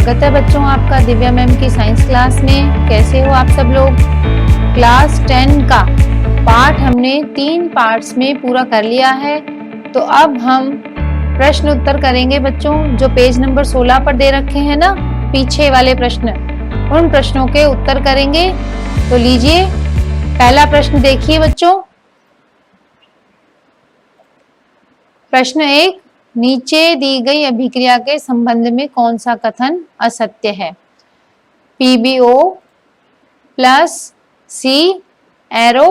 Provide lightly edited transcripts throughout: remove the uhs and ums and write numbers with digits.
स्वागत है बच्चों आपका दिव्या मैम की साइंस क्लास में। कैसे हो आप सब लोग। क्लास 10 का पाठ हमने 3 पार्ट्स में पूरा कर लिया है। तो अब हम प्रश्न उत्तर करेंगे बच्चों, जो पेज नंबर 16 पर दे रखे हैं ना, पीछे वाले प्रश्न, उन प्रश्नों के उत्तर करेंगे। तो लीजिए पहला प्रश्न देखिए बच्चों। प्रश्न 1, नीचे दी गई अभिक्रिया के संबंध में कौन सा कथन असत्य है। PbO plus C arrow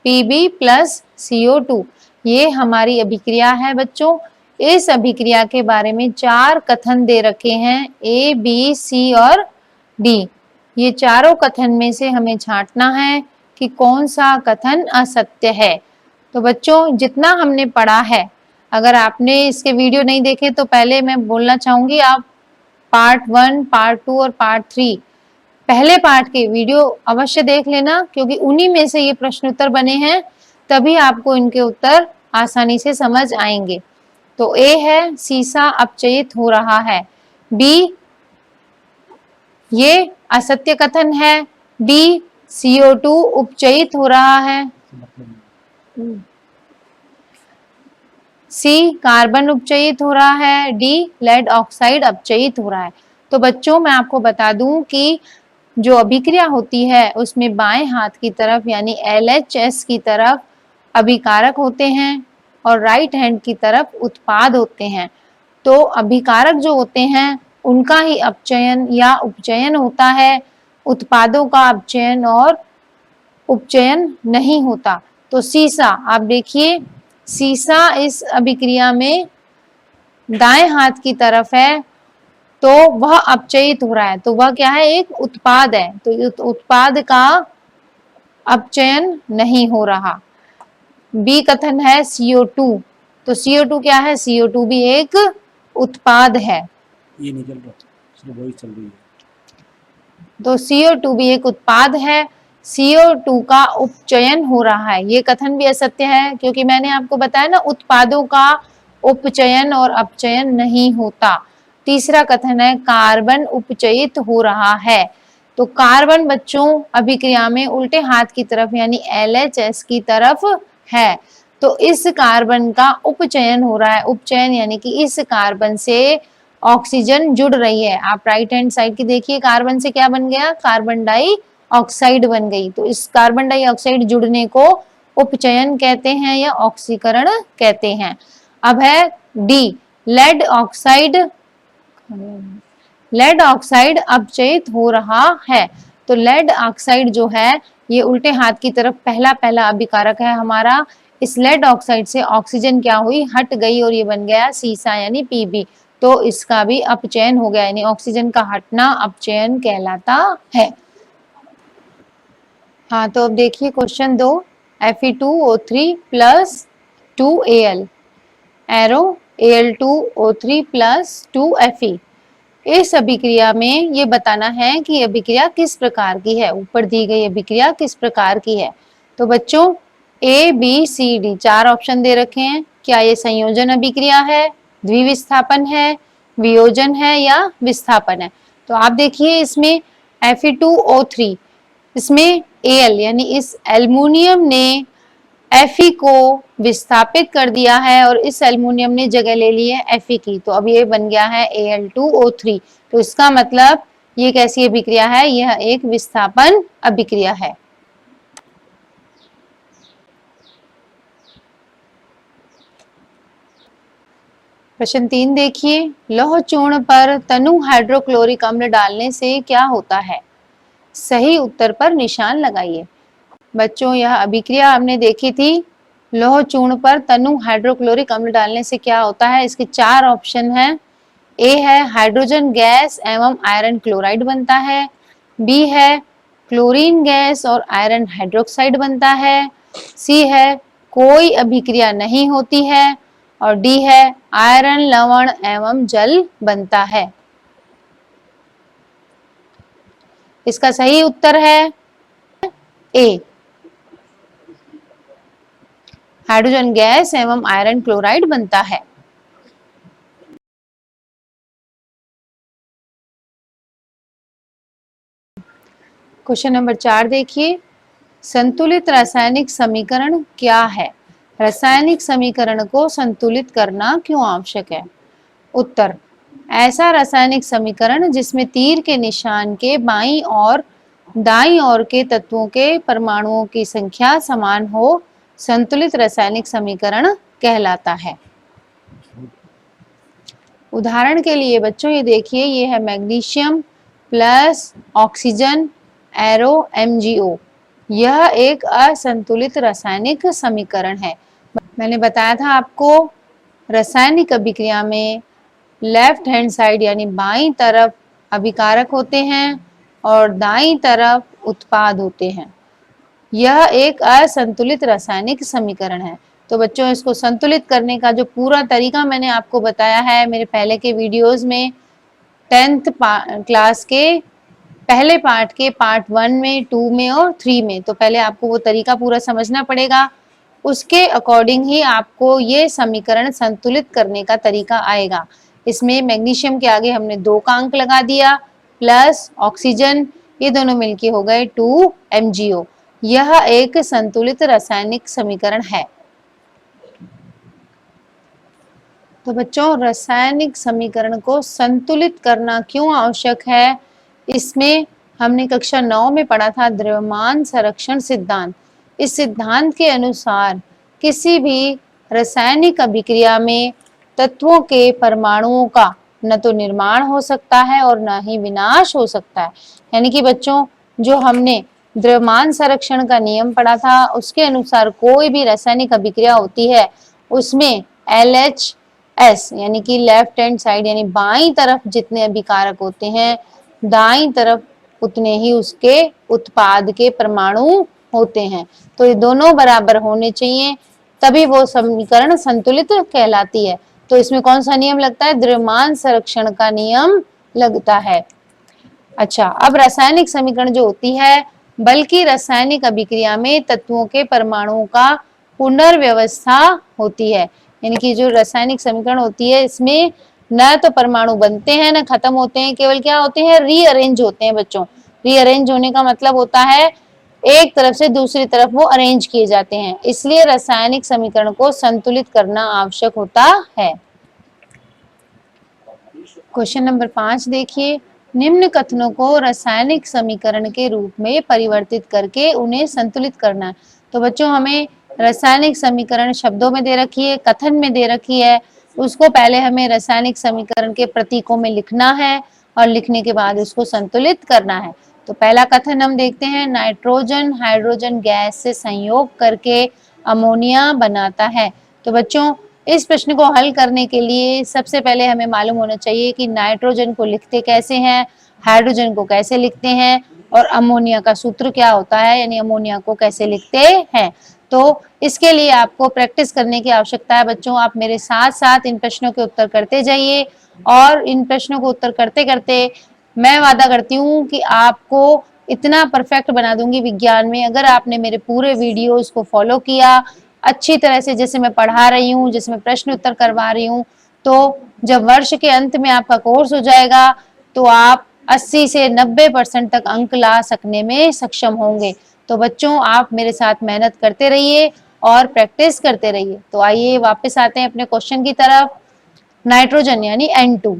Pb plus CO2, ये हमारी अभिक्रिया है बच्चों। इस अभिक्रिया के बारे में 4 कथन दे रखे हैं, A, B, C और D। ये चारों कथन में से हमें छांटना है कि कौन सा कथन असत्य है। तो बच्चों जितना हमने पढ़ा है, अगर आपने इसके वीडियो नहीं देखे तो पहले मैं बोलना चाहूंगी आप पार्ट 1, पार्ट 2 और पार्ट 3 पहले पार्ट के वीडियो अवश्य देख लेना, क्योंकि उन्हीं में से ये प्रश्न उत्तर बने हैं, तभी आपको इनके उत्तर आसानी से समझ आएंगे। तो A है सीसा अपचयित हो रहा है, B ये असत्य कथन है, D CO2 उपचयित हो रहा है, C कार्बन उपचयित हो रहा है, D लेड ऑक्साइड अपचयित हो रहा है। तो बच्चों मैं आपको बता दूं कि जो अभिक्रिया होती है उसमें बाएं हाथ की तरफ यानी LHS की तरफ अभिकारक होते हैं और राइट हैंड की तरफ उत्पाद होते हैं। तो अभिकारक जो होते हैं उनका ही अपचयन या उपचयन होता है, उत्पादों का अपचयन और उपचयन नहीं होता। तो सीसा, आप देखिए सीसा इस अभिक्रिया में दाएं हाथ की तरफ है, तो वह अपचयित हो रहा है, तो वह क्या है, एक उत्पाद है, तो उत्पाद का अपचयन नहीं हो रहा। बी कथन है CO2, तो CO2 क्या है, CO2 भी एक उत्पाद है, ये नहीं चल रहा, सिर्फ वही चल रही है। तो CO2 भी एक उत्पाद है, CO2 का उपचयन हो रहा है। ये कथन भी असत्य है, क्योंकि मैंने आपको बताया ना उत्पादों का उपचयन और अपचयन नहीं होता। तीसरा कथन है कार्बन उपचयित हो रहा है, तो कार्बन बच्चों अभिक्रिया में उल्टे हाथ की तरफ यानी LHS की तरफ है, तो इस कार्बन का उपचयन हो रहा है। उपचयन यानी कि इस कार्बन से ऑक्सीजन जुड़ रही है। आप राइट हैंड साइड की देखिए, कार्बन से क्या बन गया, कार्बन डाइऑक्साइड बन गई। तो इस कार्बन डाइऑक्साइड जुड़ने को उपचयन कहते हैं या ऑक्सीकरण कहते हैं। अब है D, lead oxide, lead oxide अपचयित हो रहा है। तो लेड ऑक्साइड जो है ये उल्टे हाथ की तरफ पहला अभिकारक है हमारा। इस लेड ऑक्साइड से ऑक्सीजन क्या हुई, हट गई और ये बन गया सीसा यानी Pb, तो इसका भी अपचयन हो गया, यानी ऑक्सीजन का हटना अपचयन कहलाता है। हाँ तो अब देखिए question 2, Fe2O3 plus 2Al arrow Al2O3 plus 2Fe, इस अभिक्रिया में ये बताना है कि अभिक्रिया किस प्रकार की है, ऊपर दी गई अभिक्रिया किस प्रकार की है। तो बच्चों A, B, C, D 4 option दे रखे हैं। क्या ये संयोजन अभिक्रिया है, द्विविस्थापन है, वियोजन है या विस्थापन है। तो आप देखिए इसमें Fe2O3, इसमें Al यानी इस एल्युमिनियम ने Fe को विस्थापित कर दिया है और इस एल्युमिनियम ने जगह ले ली है Fe की, तो अब ये बन गया है Al2O3। तो इसका मतलब ये कैसी अभिक्रिया है, यह एक विस्थापन अभिक्रिया है। प्रश्न 3 देखिए, लौह चूर्ण पर तनु हाइड्रोक्लोरिक अम्ल डालने से क्या होता है। सही उत्तर पर निशान लगाइए। बच्चों यह अभिक्रिया हमने देखी थी, लौह चूर्ण पर तनु हाइड्रोक्लोरिक अम्ल डालने से क्या होता है। इसके 4 ऑप्शन हैं। ए है हाइड्रोजन गैस एवं आयरन क्लोराइड बनता है, बी है क्लोरीन गैस और आयरन हाइड्रोक्साइड बनता है, सी है कोई अभिक्रिया नहीं होती है और डी है आयरन लवण एवं जल बनता है। इसका सही उत्तर है ए, हाइड्रोजन गैस एवं आयरन क्लोराइड बनता है। क्वेश्चन नंबर 4 देखिए, संतुलित रासायनिक समीकरण क्या है? रासायनिक समीकरण को संतुलित करना क्यों आवश्यक है? उत्तर, ऐसा रासायनिक समीकरण जिसमें तीर के निशान के बाईं और दाईं ओर के तत्वों के परमाणुओं की संख्या समान हो, संतुलित रासायनिक समीकरण कहलाता है। उदाहरण के लिए बच्चों ये देखिए, ये है magnesium plus oxygen arrow MgO। यह एक असंतुलित रासायनिक समीकरण है। मैंने बताया था आपको, रासायनिक अभिक्रिया में लेफ्ट हैंड साइड यानी बाईं तरफ अभिकारक होते हैं और दाईं तरफ उत्पाद होते हैं। यह एक असंतुलित रासायनिक समीकरण है। तो बच्चों, इसको संतुलित करने का जो पूरा तरीका मैंने आपको बताया है मेरे पहले के वीडियोस में, 10th क्लास के पहले पार्ट के पार्ट 1 में, 2 में और 3 में। तो पहले आपको वो तरीका पूरा समझना पड़ेगा, उसके अकॉर्डिंग ही आपको ये समीकरण संतुलित करने का तरीका आएगा। इसमें मैग्नीशियम के आगे हमने 2 का अंक लगा दिया, प्लस ऑक्सीजन, ये दोनों मिलके हो गए 2 MgO। यह एक संतुलित रासायनिक समीकरण है। तो बच्चों, रासायनिक समीकरण को संतुलित करना क्यों आवश्यक है? इसमें हमने कक्षा 9 में पढ़ा था द्रव्यमान संरक्षण सिद्धांत। इस सिद्धांत के अनुसार किसी भी रासायनिक अभिक्रिया में तत्वों के परमाणुओं का न तो निर्माण हो सकता है और न ही विनाश हो सकता है। यानी कि बच्चों, जो हमने द्रव्यमान संरक्षण का नियम पढ़ा था, उसके अनुसार कोई भी रासायनिक अभिक्रिया होती है उसमें LHS यानी कि लेफ्ट हैंड साइड यानी बाईं तरफ जितने अभिकारक होते हैं, दाईं तरफ उतने ही उसके उत्पाद के परमाणु होते हैं। तो ये दोनों बराबर होने चाहिए, तभी वो समीकरण संतुलित कहलाती है। तो इसमें कौन सा नियम लगता है? द्रव्यमान संरक्षण का नियम लगता है। अच्छा, अब रासायनिक समीकरण जो होती है, बल्कि रासायनिक अभिक्रिया में तत्वों के परमाणुओं का पुनर्व्यवस्था होती है। यानी कि जो रासायनिक समीकरण होती है, इसमें न तो परमाणु बनते हैं न खत्म होते हैं, केवल क्या होते हैं? रीअरेंज होते हैं बच्चों। रीअरेंज होने का मतलब होता है एक तरफ से दूसरी तरफ वो अरेंज किए जाते हैं। इसलिए रासायनिक समीकरण को संतुलित करना आवश्यक होता है। क्वेश्चन नंबर 5 देखिए, निम्न कथनों को रासायनिक समीकरण के रूप में परिवर्तित करके उन्हें संतुलित करना है। तो बच्चों, हमें रासायनिक समीकरण शब्दों में दे रखी है, कथन में दे रखी है, उसको पहले हमें रासायनिक समीकरण के प्रतीकों में लिखना है और लिखने के बाद उसको संतुलित करना है। तो पहला कथन हम देखते हैं, नाइट्रोजन हाइड्रोजन गैस से संयोग करके अमोनिया बनाता है। तो बच्चों, इस प्रश्न को हल करने के लिए सबसे पहले हमें मालूम होना चाहिए कि नाइट्रोजन को लिखते कैसे हैं, हाइड्रोजन को कैसे लिखते हैं और अमोनिया का सूत्र क्या होता है, यानी अमोनिया को कैसे लिखते हैं। तो इसके लिए आपको प्रैक्टिस करने की आवश्यकता है। बच्चों, आप मेरे साथ साथ इन प्रश्नों के उत्तर करते जाइए और इन प्रश्नों को उत्तर करते करते मैं वादा करती हूँ कि आपको इतना परफेक्ट बना दूंगी विज्ञान में, अगर आपने मेरे पूरे वीडियोस को फॉलो किया अच्छी तरह से, जैसे मैं पढ़ा रही हूँ, जैसे मैं प्रश्न उत्तर करवा रही हूँ। तो जब वर्ष के अंत में आपका कोर्स हो जाएगा तो आप 80 से 90% तक अंक ला सकने में सक्षम होंगे। तो बच्चों, आप मेरे साथ मेहनत करते रहिए और प्रैक्टिस करते रहिए। तो आइए वापस आते हैं अपने क्वेश्चन की तरफ। नाइट्रोजन यानी N2,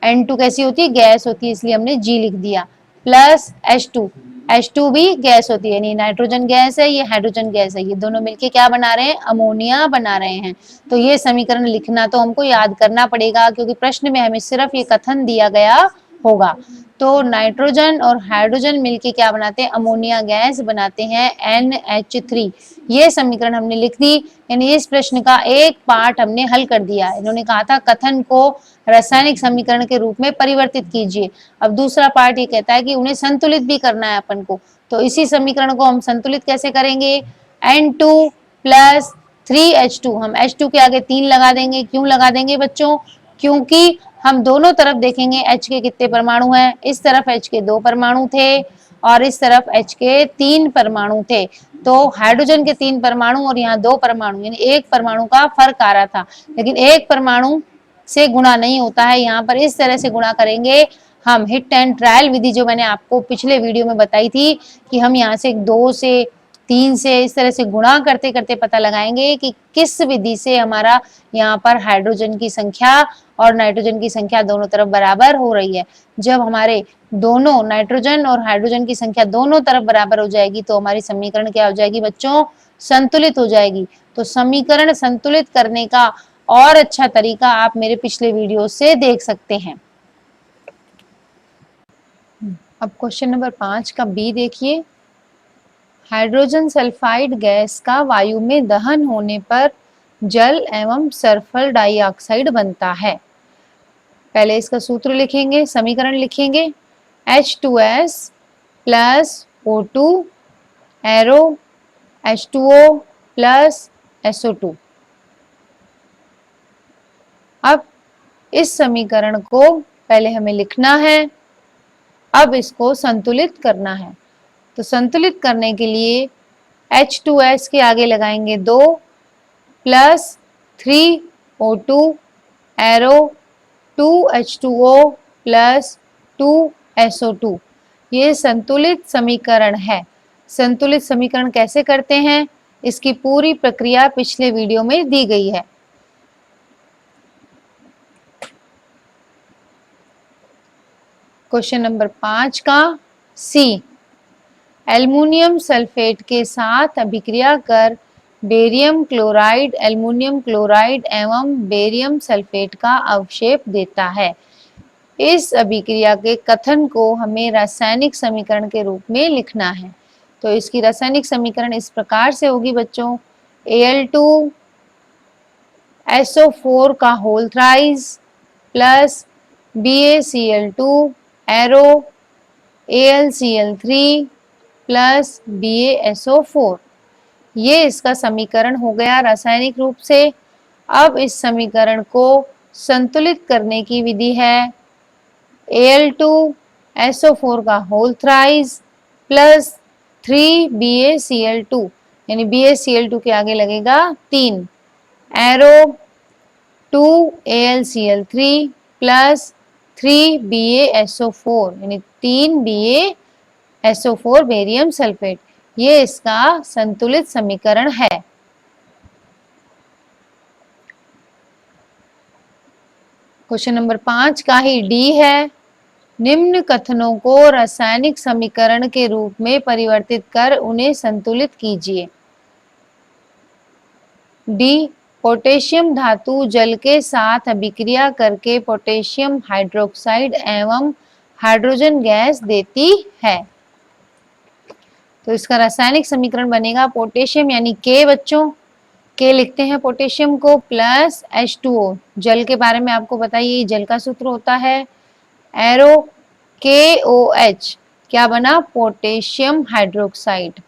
N2 कैसी होती है? गैस होती है, इसलिए हमने G लिख दिया, प्लस H2, H2 भी गैस होती है, यानी नाइट्रोजन गैस है, ये हाइड्रोजन गैस है, ये दोनों मिलके क्या बना रहे हैं? अमोनिया बना रहे हैं। तो ये समीकरण लिखना तो हमको याद करना पड़ेगा, क्योंकि प्रश्न में हमें सिर्फ ये कथन दिया गया होगा। तो नाइट्रोजन और हाइड्रोजन मिलके क्या बनाते हैं? अमोनिया गैस बनाते हैं, NH3। ये समीकरण हमने लिख दी, यानी इस प्रश्न का एक पार्ट हमने हल कर दिया। इन्होंने कहा था कथन को रासायनिक समीकरण के रूप में परिवर्तित कीजिए। अब दूसरा पार्ट ये कहता है कि उन्हें संतुलित भी करना है अपन को। तो इसी समीकरण को हम संतुलित कैसे करेंगे? N2 प्लस 3H2, हम H2 के आगे 3 लगा देंगे। क्यों लगा देंगे बच्चों? क्योंकि हम दोनों तरफ देखेंगे H के कितने परमाणु हैं। इस तरफ H के 2 परमाणु थे और इस तरफ H के 3 परमाणु थे। तो हाइड्रोजन के 3 परमाणु और यहाँ 2 परमाणु, यानी 1 परमाणु का फर्क आ रहा था, लेकिन 1 परमाणु से गुणा नहीं होता है। यहाँ पर इस तरह से गुणा करेंगे, हम हिट एंड ट्रायल विधि जो मैंने आपको पिछले वीडियो में बताई थी कि हम यहाँ से 2 से 3 से इस तरह से गुणा करते करते पता लगाएंगे कि किस विधि से हमारा यहाँ पर हाइड्रोजन की संख्या और नाइट्रोजन की संख्या दोनों तरफ बराबर हो रही है। जब हमारे दोनों नाइट्रोजन और हाइड्रोजन की संख्या दोनों तरफ बराबर हो जाएगी तो हमारी समीकरण क्या हो जाएगी बच्चों? संतुलित हो जाएगी। तो समीकरण संतुलित करने का और अच्छा तरीका आप मेरे पिछले वीडियो से देख सकते हैं। अब क्वेश्चन नंबर 5 का बी देखिए। हाइड्रोजन सल्फाइड गैस का वायु में दहन होने पर जल एवं सल्फर डाइऑक्साइड बनता है। पहले इसका सूत्र लिखेंगे, समीकरण लिखेंगे। H2S plus O2 arrow H2O plus SO2। अब इस समीकरण को पहले हमें लिखना है, अब इसको संतुलित करना है। तो संतुलित करने के लिए H2S के आगे लगाएंगे 2 plus 3O2 arrow 2H2O plus 2SO2। ये संतुलित समीकरण है। संतुलित समीकरण कैसे करते हैं इसकी पूरी प्रक्रिया पिछले वीडियो में दी गई है। क्वेश्चन नंबर 5 का सी। एल्युमिनियम सल्फेट के साथ अभिक्रिया कर बेरियम क्लोराइड एल्युमिनियम क्लोराइड एवं बेरियम सल्फेट का अवशेप देता है। इस अभिक्रिया के कथन को हमें रासायनिक समीकरण के रूप में लिखना है। तो इसकी रासायनिक समीकरण इस प्रकार से होगी बच्चों, Al2SO4 का whole thrice plus BaCl2 arrow AlCl3 plus BaSO4। ये इसका समीकरण हो गया रासायनिक रूप से। अब इस समीकरण को संतुलित करने की विधि है Al2SO4 का होल थ्राइस प्लस 3BaCl2, यानी BaCl2 के आगे लगेगा 3 एरो 2AlCl3 प्लस 3BaSO4, यानी 3BaSO4 बेरियम सल्फेट। ये इसका संतुलित समीकरण है। क्वेश्चन नंबर 5 का ही डी है। निम्न कथनों को रासायनिक समीकरण के रूप में परिवर्तित कर उन्हें संतुलित कीजिए। डी, पोटेशियम धातु जल के साथ अभिक्रिया करके पोटेशियम हाइड्रोक्साइड एवं हाइड्रोजन गैस देती है। तो इसका रासायनिक समीकरण बनेगा पोटेशियम यानी K बच्चों, K लिखते हैं पोटेशियम को, प्लस H2O। जल के बारे में आपको बताइए, जल का सूत्र होता है एरो KOH, क्या बना? पोटेशियम हाइड्रोक्साइड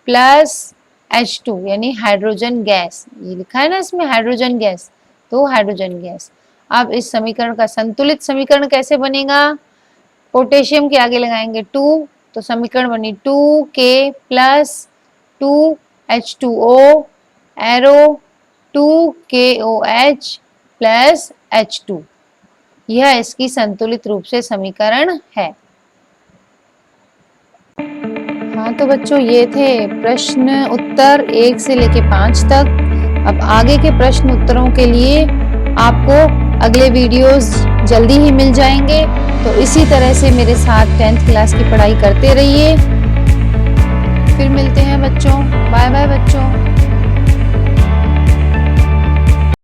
प्लस H2 यानी हाइड्रोजन गैस। ये लिखा है ना इसमें हाइड्रोजन गैस, तो हाइड्रोजन गैस। अब इस समीकरण का संतुलित समीकरण कैसे बनेगा? पोटेशियम के आगे लगाएंगे 2, तो समीकरण बनी 2K plus 2H2O arrow 2KOH plus H2। यह इसकी संतुलित रूप से समीकरण है। हाँ तो बच्चों ये थे प्रश्न उत्तर 1 से लेके 5 तक। अब आगे के प्रश्न उत्तरों के लिए आपको अगले वीडियोस जल्दी ही मिल जाएंगे। तो इसी तरह से मेरे साथ 10th क्लास की पढ़ाई करते रहिए। फिर मिलते हैं बच्चों। बाय बाय बच्चों।